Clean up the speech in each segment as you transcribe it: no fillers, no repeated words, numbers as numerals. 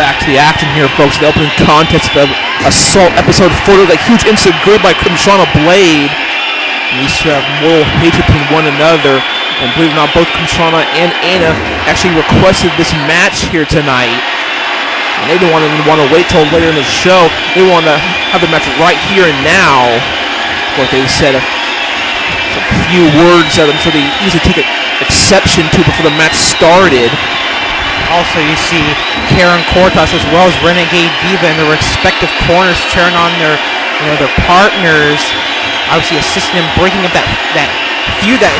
Back to the action here, folks. The opening contest of Assault Episode 4. That huge instant grid by Crimshauna Blade. And these two have moral hatred between one another. And believe it or not, both Crimshauna and Anna actually requested this match here tonight. And they didn't want to wait till later in the show. They wanted to have the match right here and now. What they said, a few words that I'm sure they easily take exception to before the match started. Also, you see Karen Cortas as well as Renegade Diva in their respective corners cheering on their partners. Obviously assisting them breaking up that feud that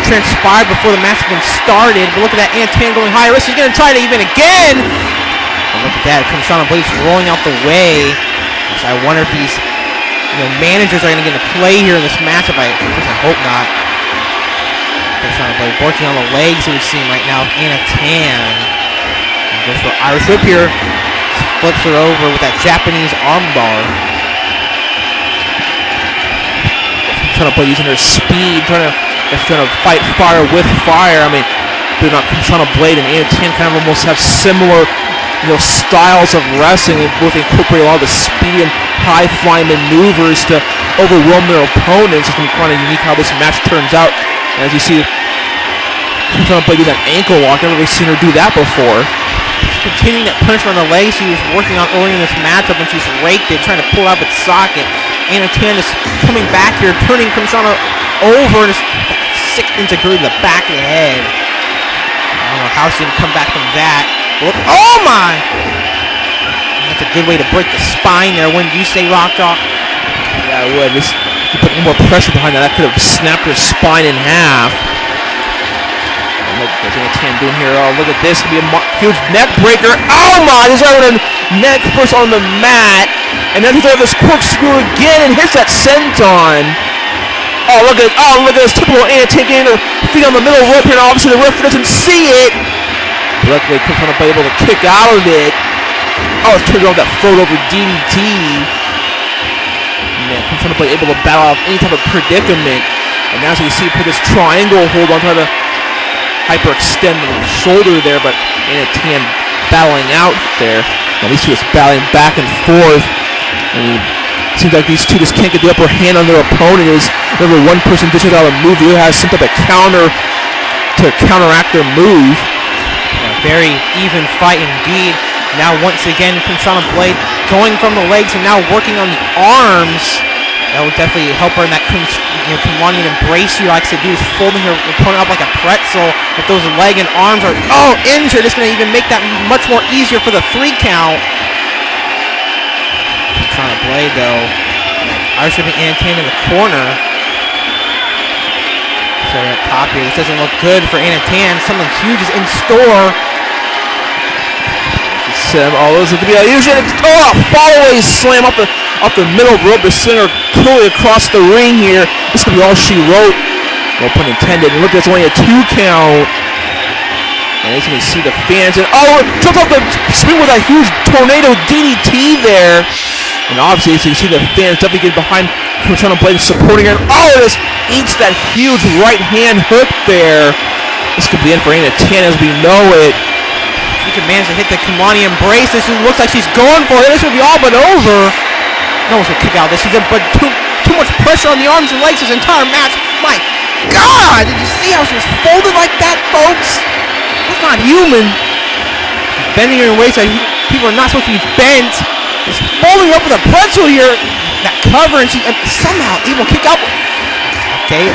transpired before the match even started. But look at that, Antan going high risk. He's going to try to even again. And look at that, Crimshauna Blade's rolling out the way. So I wonder if these managers are going to get into play here in this matchup. I hope not. Crimshauna Blade working on the legs, it would seem right now. Anna Tan. Goes for Irish Whip here. Flips her over with that Japanese armbar. Trying to play using her speed, trying to fight fire with fire. I mean, they're not Crimshauna Blade and Anna Tan kind of almost have similar styles of wrestling. They both incorporate a lot of the speed and high flying maneuvers to overwhelm their opponents. It's going to be quite unique how this match turns out. And as you see, Crimshauna Blade doing that ankle lock. I've never really seen her do that before. Continuing that punishment on the leg she was working on early in this matchup when she's raked it, trying to pull out its socket. Anna Tan is coming back here, turning Crimshauna over and just sick into groove in the back of the head. I don't know how she can come back from that. Look, oh my! That's a good way to break the spine there, wouldn't you say, Rock Dog? Yeah, I would. If you put more pressure behind that could have snapped her spine in half. Look at Anna Tan doing here. Oh, look at this. It's going to be a huge neck breaker. Oh my! He's right with a neck first on the mat. And then he's going to have this corkscrew again and hits that senton. Oh, look at this typical Anna Tan getting her feet on the middle rope here. And obviously the referee doesn't see it. Luckily, Crimshauna Blade able to kick out of it. Oh, it's turned on that float over DDT. Man, Crimshauna Blade able to battle out of any type of predicament. And now as you can see, put this triangle hold on, trying to hyperextend the shoulder there, but Anna Tan battling out there. Now these two is battling back and forth. I mean, it seems like these two just can't get the upper hand on their opponent. Is whenever one person dishes out a move, the other has some type of counter to counteract their move. Very even fight indeed. Now once again, Crimshauna Blade going from the legs and now working on the arms. That would definitely help her in that Kumwanian embrace you likes to do, is folding her opponent up like a pretzel. If those leg and arms are injured, it's going to even make that much more easier for the 3 count. Crimshauna Blade though, Irish Whipping Anna Tan in the corner. So at top here, this doesn't look good for Anna Tan. Something huge is in store. Those are going to be a huge follow-away slam off the middle rope. The slinger clearly across the ring here. This could be all she wrote. No pun intended. And look, that's only a 2 count. And as you can see, the fans and jumped off the spin with a huge tornado DDT there. And obviously, as you can see, the fans definitely get behind Crimshauna Blade supporting her. This eats that huge right hand hook there. This could be in for Anna Tan as we know it. She can manage to hit the Kumani embrace. This looks like she's going for it. This will be all but over. No one's gonna kick out of this. She's put too much pressure on the arms and legs this entire match. My God! Did you see how she was folded like that, folks? That's not human. Bending her in ways that people are not supposed to be bent. Just folding her up with a pretzel here. That cover, and she somehow able to kick out. Okay,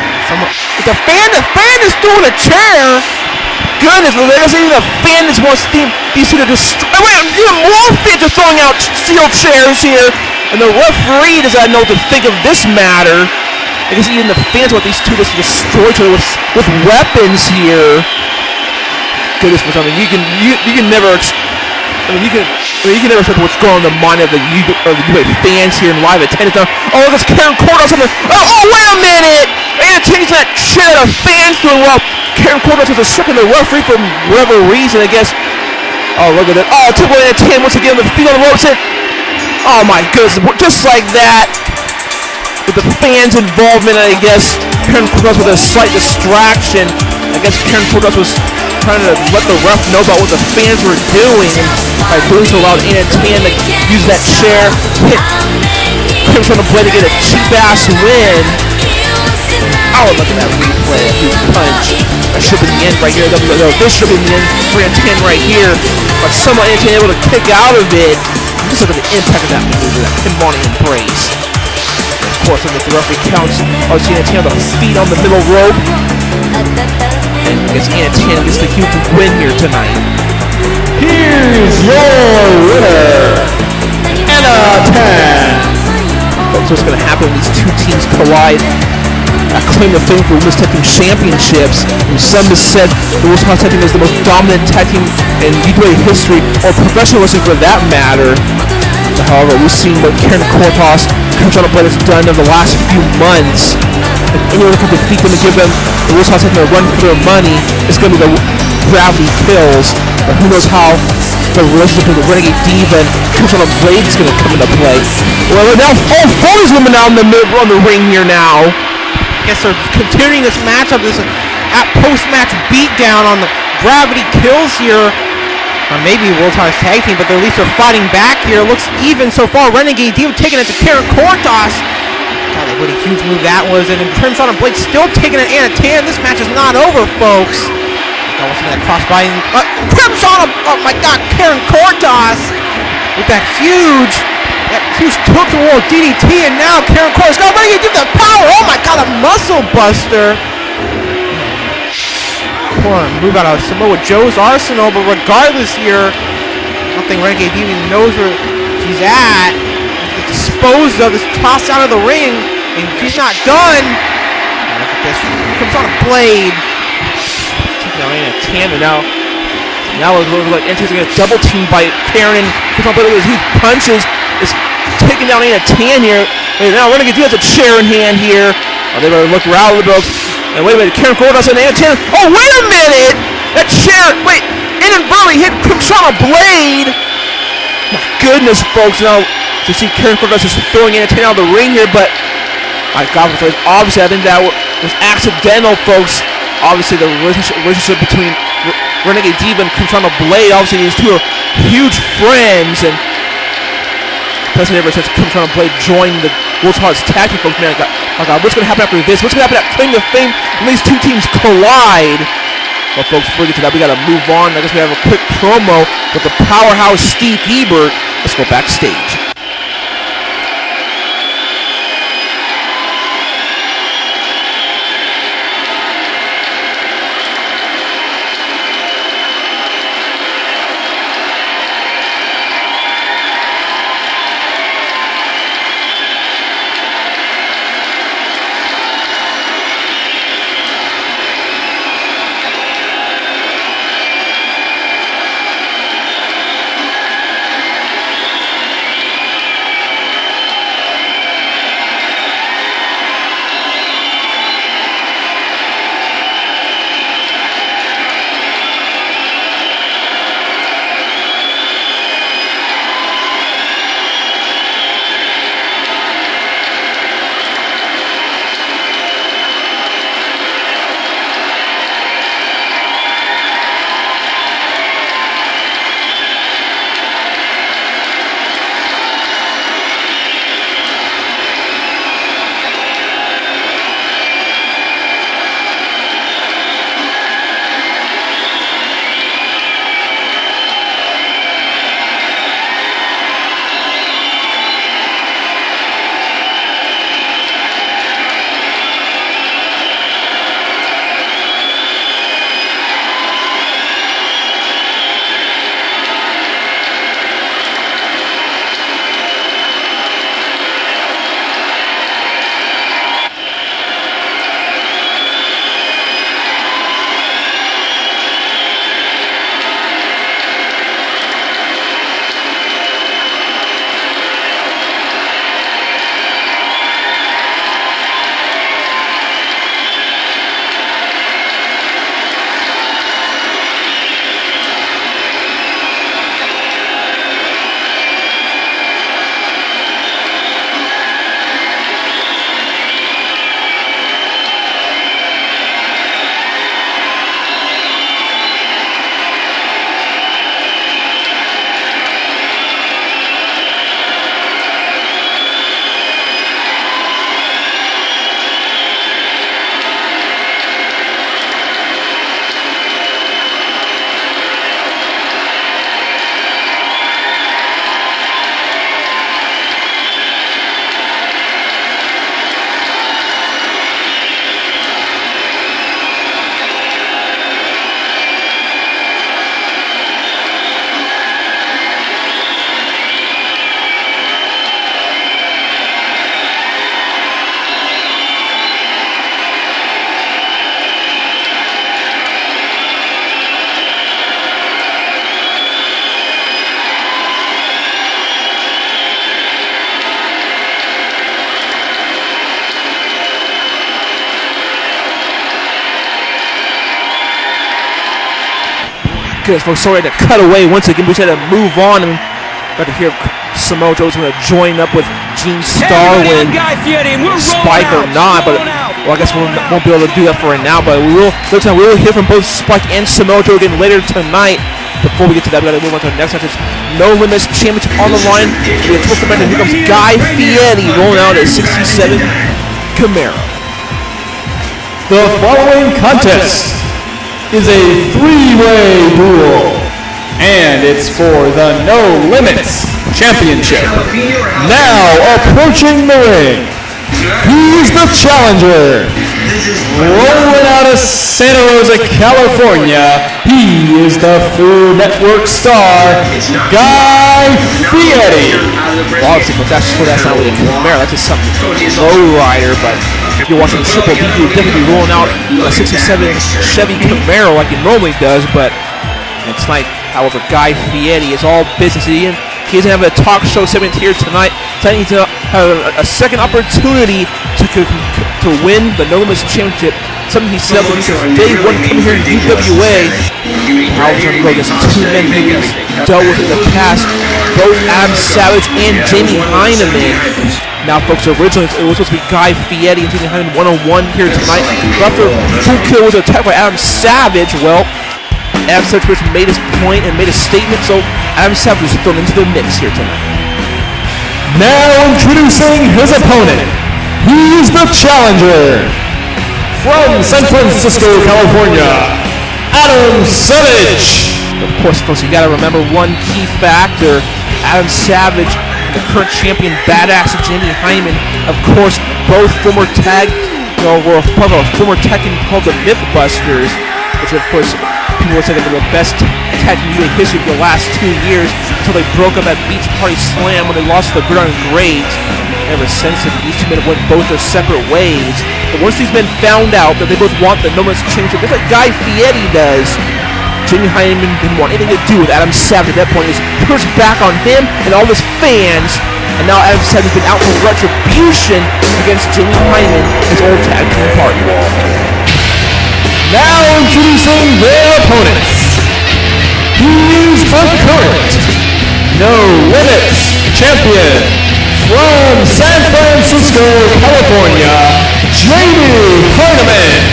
the fan is throwing a chair. Goodness, there's even a fan that's more steam. These two are destroying. Even more fans are throwing out steel chairs here. And the referee does not know what to think of this matter. I guess even the fans want these two to destroy each other with weapons here. Goodness, I mean, you can never. You can never expect what's going on in the mind of the UWA fans here in live attendance. Look, it's Karen Cortas on the. Wait a minute! Anna Tan's that shit out of fans doing well. Karen Cortas was striking the referee for whatever reason, I guess. Look at that. Typical Anna Tan once again with the feet on the ropes. Oh my goodness, just like that. With the fans' involvement, I guess Karen Cortas with a slight distraction. I guess Karen Cortas was trying to let the ref know about what the fans were doing. And By doing so, allowed Anatan to use that chair, hit Crimson on the blade to get a cheap-ass win. Oh, look at that replay, a huge punch. That should have been the end right here. No, this should have been the end for Anatan right here. But somehow Anatan able to kick out of it. Just look at the impact of that maneuver, that pinballing embrace. Of course, when the referee counts, obviously Anatan on the feet on the middle rope. And I guess Anatan gets the huge win here tonight. Here's your winner, Anatan. Folks, what's going to happen when these two teams collide? Claim the fame for women's tag team championships. And some have said the women's tag team is the most dominant tag team in UWA history, or professional wrestling for that matter. But however, we've seen what Karen Cortos, Control Blade has done in the last few months. If anyone can defeat them and give them the women's tag team a run for their money, it's going to be the Gravity Kills. But who knows how the relationship with the Renegade Diva and Control Blade is going to come into play. Well, now all four of these women out in the middle on the ring here now. Yes, they're continuing this matchup, this post-match beatdown on the Gravity Kills here. Or maybe World Title Tag Team, but at least they're fighting back here. Looks even so far. Renegade Diva taking it to Karen Cortos. God, what a huge move that was. And then Crimson and Blade still taking it Anatan. This match is not over, folks. God, what's that crossbody? Crimson, oh my God, Karen Cortos with that huge took the world DDT, and now Karen Cortos got ready to do the power. Oh my God, a muscle buster. Poor move out of Samoa Joe's arsenal, but regardless here, I don't think Renegade Diva even knows where she's at. Gets disposed of, is tossed out of the ring, and she's not done. Look at this. Comes on a blade. Taking out Anatan now. Now it looks like Antan's going to double team by Karen. Comes on with huge punches. Is taking down Anatan here. Wait, now Renegade Diva has a chair in hand here. Oh, they better look around the books. And wait a minute, Karen Cortos and Anatan. Oh, wait a minute! That chair, wait, inadvertently hit Crimson Blade. My goodness, folks. Now, to see Karen Cortos just throwing Anatan out of the ring here, but my God, obviously, I think that was accidental, folks. Obviously, the relationship between Renegade Diva and Crimson Blade, obviously, these two are huge friends, and especially ever since Crimson Blade joined the World's Hardest Tag Team, folks, man, my God, what's going to happen after this? What's going to happen at Claim to Fame when these two teams collide? Well, folks, before we get to that, we got to move on. I guess we have a quick promo with the powerhouse Steve Hebert. Let's go backstage. goodness, folks, sorry to cut away once again. We just had to move on and got to hear Samoa Joe's going to join up with Gene Starwind, Spike or not, but well, I guess we won't be able to do that for right now. But we will hear from both Spike and Samoa Joe again later tonight. Before we get to that, we got to move on to the next match. It's No Limits Championship on the line. We're supposed to mention here comes Guy Fieri rolling out at 67 Camaro. The following contest is a three-way duel, and it's for the No Limits Championship. Now approaching the ring, he's the challenger. Rolling out of Santa Rosa, California, he is the Food Network star, Guy Fieri. Well, obviously, but that's not really a Camaro. That's just something low rider. But if you're watching the Triple B, you'll definitely be rolling out a 67 Chevy Camaro like he normally does. But it's like, however, Guy Fieri is all business. He doesn't have a talk show segment here tonight. Tonight he's going to have a second opportunity to win the No Limits Championship. Something he set up since day one coming here in UWA. How's going to go against two men who he's dealt with in the past, both Adam Savage and Jamie Hyneman. Now, folks, originally it was supposed to be Guy Fieri and Jamie Hyneman one-on-one here tonight. But after Full Kill was attacked by Adam Savage, well, Adam Savage made his point and made a statement, so Adam Savage was thrown into the mix here tonight. Now introducing his opponent, he's the challenger. From San Francisco, California, Adam Savage. Of course, folks, you got to remember one key factor. Adam Savage, the current champion, Badass, and Jamie Hyneman, of course, both former tag, were part of a former tag team called the Mythbusters, which, of course, people would say they were the best tag team in history for the last 2 years until they broke up at Beach Party Slam when they lost to the Gridiron Greats. Ever since then, these two men went both their separate ways. But once these men found out that they both want the No Limits Championship, just like Guy Fieri does, Jamie Hyneman didn't want anything to do with Adam Savage at that point. He was pushed back on him and all his fans. And now Adam Savage has been out for retribution against Jamie Hyneman, his old tag team partner. Now introducing their opponents. He is the current No Limits Champion. From San Francisco, California, Jamie Hyneman.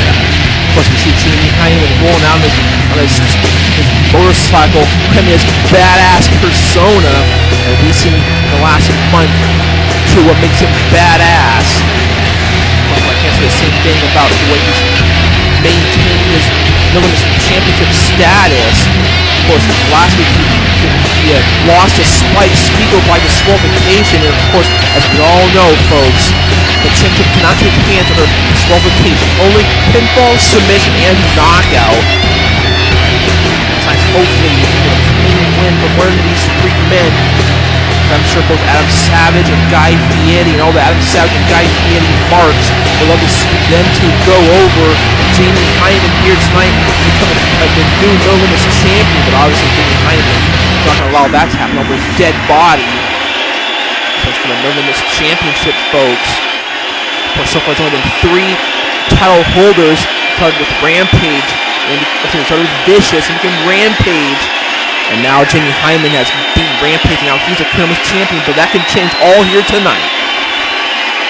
Of course, we see Jamie Hyneman rolling out on his motorcycle, claiming his badass persona, and we've seen the last month to what makes him badass. Well, I can't say the same thing about the way he's maintained his No Limits Championship status. Of course, last week he lost to Spike Spiegel by disqualification, and of course, as we all know, folks, the championship cannot change hands under disqualification. Only pinfall, submission, and knockout. Sometimes, hopefully, you get a clean win from one of these three men. I'm sure both Adam Savage and Guy Fieri and all the Adam Savage and Guy Fieri marks would love to see them two go over Jamie Hyneman here tonight and become the new No Limits champion. But obviously Jamie Hyneman is not going to allow that to happen over his dead body. So it's for the No Limits championship, folks. Of course, so far it's only been 3 title holders. Started with Rampage, and started with Vicious, and became Rampage. And now Jamie Hyneman has beaten Rampage, and now he's a Criminals champion, but that can change all here tonight.